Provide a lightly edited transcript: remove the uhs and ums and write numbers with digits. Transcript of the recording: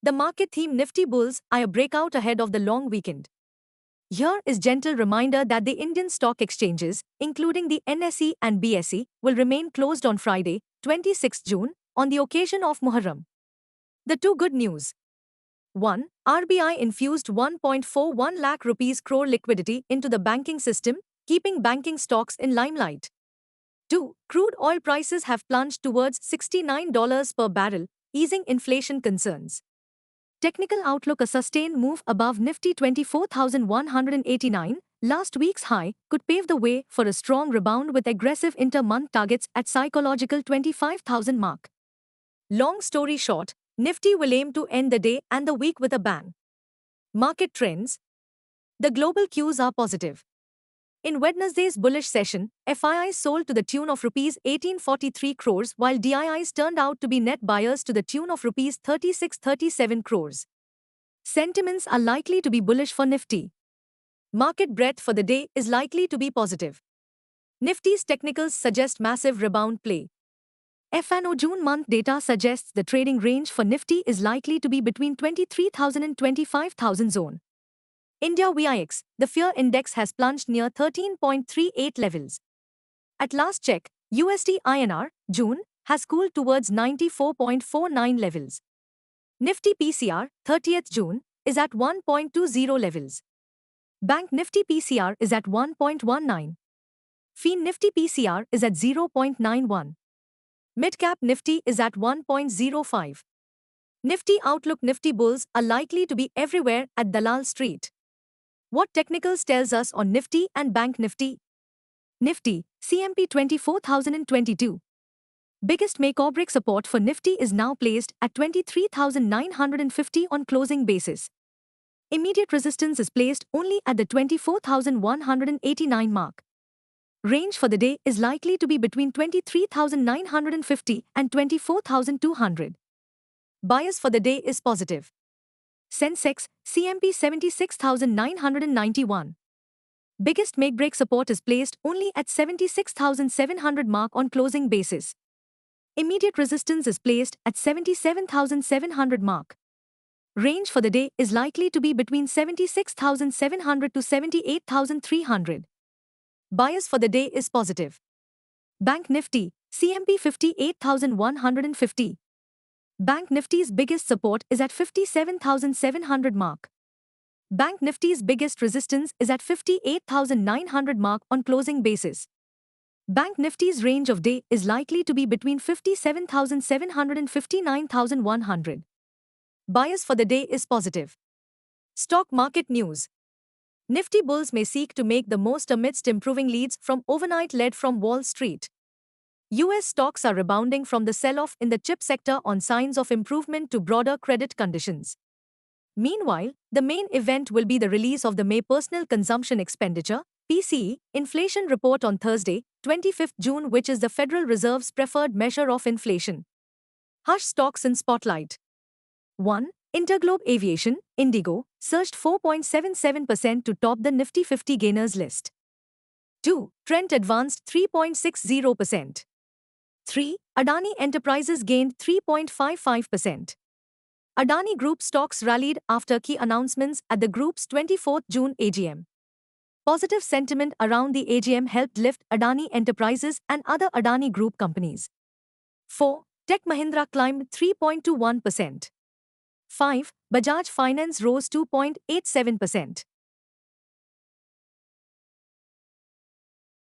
The market theme Nifty Bulls are a breakout ahead of the long weekend. Here is gentle reminder that the Indian stock exchanges, including the NSE and BSE, will remain closed on Friday, 26 June, on the occasion of Muharram. The two good news. 1. RBI infused 1.41 lakh rupees crore liquidity into the banking system, keeping banking stocks in limelight. 2. Crude oil prices have plunged towards $69 per barrel, easing inflation concerns. Technical outlook. A sustained move above Nifty 24,189, last week's high, could pave the way for a strong rebound with aggressive inter-month targets at psychological 25,000 mark. Long story short, Nifty will aim to end the day and the week with a bang. Market trends. The global cues are positive. In Wednesday's bullish session, FIIs sold to the tune of Rs 1843 crores while DIIs turned out to be net buyers to the tune of Rs 3637 crores. Sentiments are likely to be bullish for Nifty. Market breadth for the day is likely to be positive. Nifty's technicals suggest massive rebound play. F&O June month data suggests the trading range for Nifty is likely to be between 23,000 and 25,000 zone. India VIX, the fear index has plunged near 13.38 levels. At last check, USD INR, June, has cooled towards 94.49 levels. Nifty PCR, 30th June, is at 1.20 levels. Bank Nifty PCR is at 1.19. FIN Nifty PCR is at 0.91. Midcap Nifty is at 1.05. Nifty outlook. Nifty bulls are likely to be everywhere at Dalal Street. What technicals tells us on Nifty and Bank Nifty? Nifty, CMP 24,022. Biggest make or break support for Nifty is now placed at 23,950 on closing basis. Immediate resistance is placed only at the 24,189 mark. Range for the day is likely to be between 23,950 and 24,200. Bias for the day is positive. Sensex, CMP 76,991. Biggest make-break support is placed only at 76,700 mark on closing basis. Immediate resistance is placed at 77,700 mark. Range for the day is likely to be between 76,700 to 78,300. Bias for the day is positive. Bank Nifty, CMP 58,150. Bank Nifty's biggest support is at 57,700 mark. Bank Nifty's biggest resistance is at 58,900 mark on closing basis. Bank Nifty's range of day is likely to be between 57,700 and 59,100. Bias for the day is positive. Stock market news. Nifty bulls may seek to make the most amidst improving leads from overnight lead from Wall Street. US stocks are rebounding from the sell-off in the chip sector on signs of improvement to broader credit conditions. Meanwhile, the main event will be the release of the May Personal Consumption Expenditure (PCE) inflation report on Thursday, 25 June, which is the Federal Reserve's preferred measure of inflation. Hush stocks in spotlight. 1. Interglobe Aviation, Indigo, surged 4.77% to top the Nifty 50 gainers list. 2. Trent advanced 3.60%. 3. Adani Enterprises gained 3.55%. Adani Group stocks rallied after key announcements at the group's 24th June AGM. Positive sentiment around the AGM helped lift Adani Enterprises and other Adani Group companies. 4. Tech Mahindra climbed 3.21%. 5. Bajaj Finance rose 2.87%.